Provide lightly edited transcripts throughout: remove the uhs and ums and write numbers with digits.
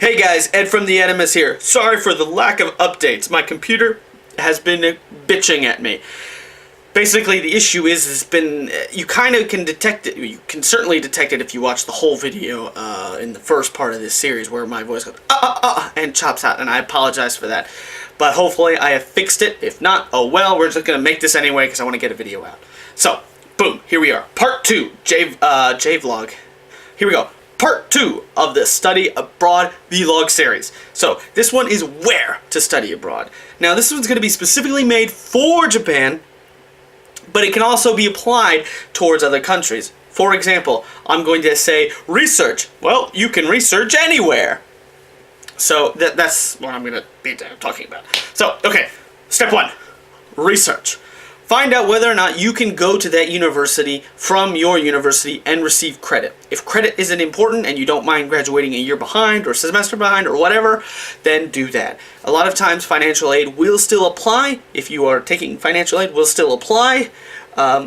Hey guys, Ed from the Edamus here. Sorry for the lack of updates. My computer has been bitching at me. Basically, the issue is it's been, you kind of can detect it, you can certainly detect it if you watch the whole video in the first part of this series where my voice goes, and chops out, and I apologize for that. But hopefully I have fixed it. If not, oh well, we're just going to make this anyway because I want to get a video out. So, boom, here we are. Part 2, J-Vlog. Here we go. Part 2 of the Study Abroad Vlog series. So, this one is where to study abroad. Now, this one's going to be specifically made for Japan, but it can also be applied towards other countries. For example, I'm going to say research. Well, you can research anywhere. So, that's what I'm going to be talking about. So, okay, step 1, research. Find out whether or not you can go to that university from your university and receive credit. If credit isn't important and you don't mind graduating a year behind or a semester behind or whatever, then do that. A lot of times financial aid will still apply. If you are taking financial aid, will still apply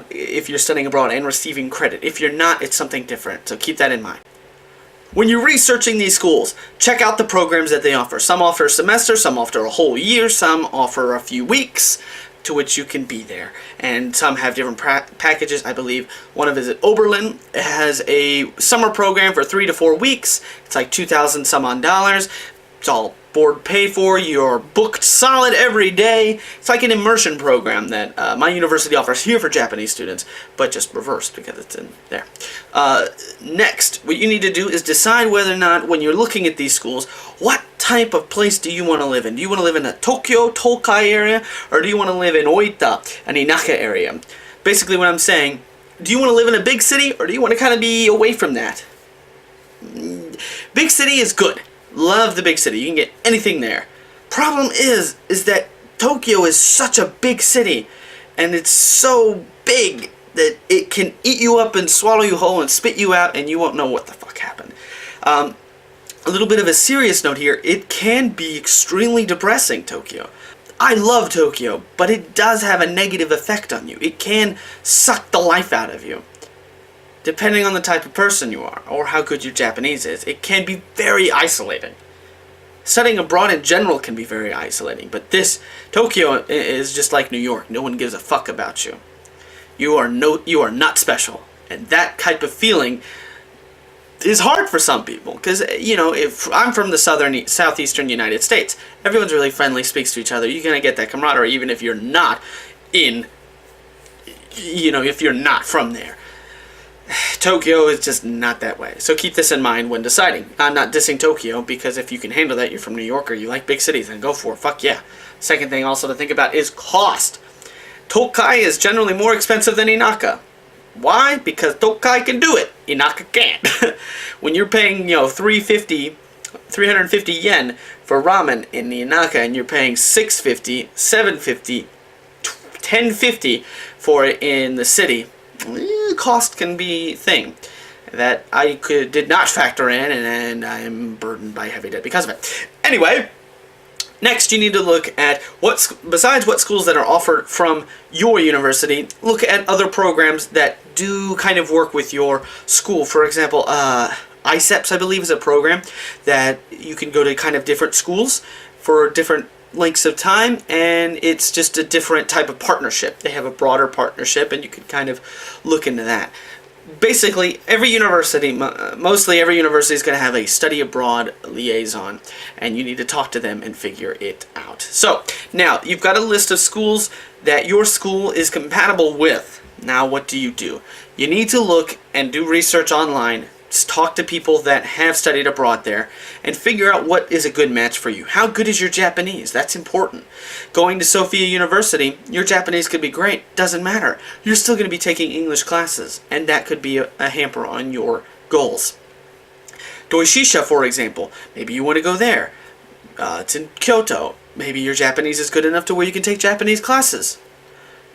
if you're studying abroad and receiving credit. If you're not, it's something different. So keep that in mind. When you're researching these schools, check out the programs that they offer. Some offer a semester, some offer a whole year, some offer a few weeks to which you can be there, and some have different packages. I believe one of it is at Oberlin. It has a summer program for 3 to 4 weeks. It's like $2,000 some odd dollars. It's all board paid for. You're booked solid every day. It's like an immersion program that my university offers here for Japanese students, but just reversed because it's in there. Next, what you need to do is decide whether or not, when you're looking at these schools, what type of place do you want to live in? Do you want to live in the Tokyo, Tokai area, or do you want to live in Oita, an Inaka area? Basically what I'm saying, do you want to live in a big city, or do you want to kind of be away from that? Big city is good. Love the big city. You can get anything there. Problem is that Tokyo is such a big city, and it's so big that it can eat you up and swallow you whole and spit you out, and you won't know what the fuck happened. A little bit of a serious note here, it can be extremely depressing, Tokyo. I love Tokyo, but it does have a negative effect on you. It can suck the life out of you. Depending on the type of person you are, or how good your Japanese is, it can be very isolating. Studying abroad in general can be very isolating, but Tokyo is just like New York. No one gives a fuck about you. You are not special. And that type of feeling is hard for some people, because, you know, if I'm from the southeastern United States, everyone's really friendly, speaks to each other. You're going to get that camaraderie even if you're not if you're not from there. Tokyo is just not that way. So keep this in mind when deciding. I'm not dissing Tokyo, because if you can handle that, you're from New York or you like big cities, then go for it. Fuck yeah. Second thing also to think about is cost. Tokai is generally more expensive than Inaka. Why? Because Tokai can do it. Inaka can't. When you're paying, 350 yen for ramen in the Inaka, and you're paying 650, 750, 1050 for it in the city, cost can be a thing that I did not factor in, and I am burdened by heavy debt because of it. Anyway, next you need to look at, besides what schools that are offered from your university, look at other programs that do kind of work with your school. For example, ICEPS, I believe, is a program that you can go to kind of different schools for different lengths of time, and it's just a different type of partnership. They have a broader partnership, and you can kind of look into that. Basically, every university, mostly every university, is going to have a study abroad liaison, and you need to talk to them and figure it out. So, now, you've got a list of schools that your school is compatible with. Now, what do? You need to look and do research online. Just talk to people that have studied abroad there and figure out what is a good match for you. How good is your Japanese? That's important. Going to Sophia University, your Japanese could be great. Doesn't matter. You're still going to be taking English classes, and that could be a hamper on your goals. Doishisha, for example, maybe you want to go there. It's in Kyoto. Maybe your Japanese is good enough to where you can take Japanese classes.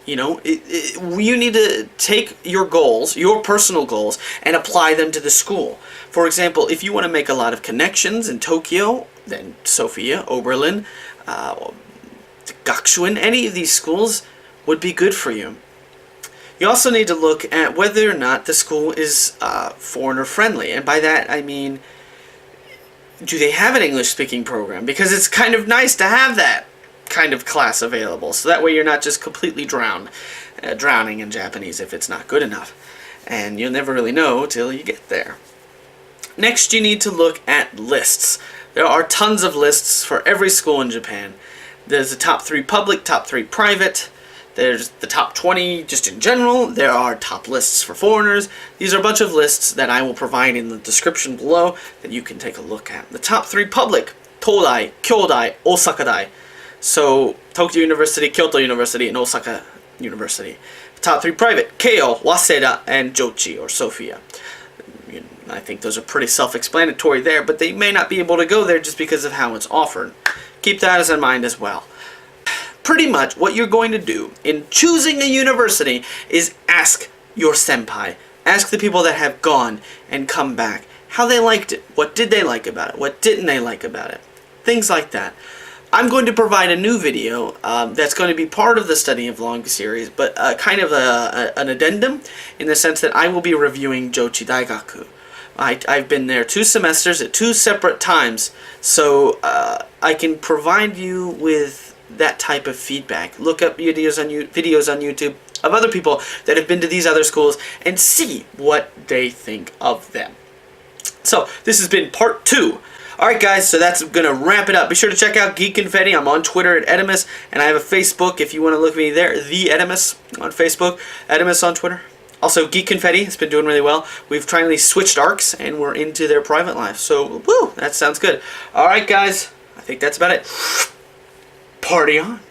You need to take your goals, your personal goals, and apply them to the school. For example, if you want to make a lot of connections in Tokyo, then Sophia, Oberlin, Gakuin, any of these schools would be good for you. You also need to look at whether or not the school is foreigner friendly, and by that I mean do they have an English-speaking program? Because it's kind of nice to have that kind of class available, so that way you're not just completely drowning in Japanese if it's not good enough. And you'll never really know till you get there. Next, you need to look at lists. There are tons of lists for every school in Japan. There's the top 3 public, top 3 private. There's the top 20 just in general. There are top lists for foreigners. These are a bunch of lists that I will provide in the description below that you can take a look at. The top 3 public: Todai, Kyodai, Osaka Dai. So Tokyo University, Kyoto University, and Osaka University. Top 3 private: Keio, Waseda, and Jochi or Sophia. I think those are pretty self-explanatory there, but they may not be able to go there just because of how it's offered. Keep that as in mind as well. Pretty much what you're going to do in choosing a university is ask your senpai. Ask the people that have gone and come back how they liked it. What did they like about it? What didn't they like about it? Things like that. I'm going to provide a new video that's going to be part of the Study of Long series, but kind of an addendum in the sense that I will be reviewing Jochi Daigaku. I've been there 2 semesters at 2 separate times, so I can provide you with that type of feedback. Look up videos on YouTube of other people that have been to these other schools and see what they think of them. So this has been part 2. Alright guys, so that's going to wrap it up. Be sure to check out Geek Confetti. I'm on Twitter at Edamus, and I have a Facebook if you want to look at me there, The Edamus on Facebook, Edamus on Twitter. Also, Geek Confetti has been doing really well. We've finally switched arcs, and we're into their private life. So, woo, that sounds good. Alright guys, I think that's about it. Party on.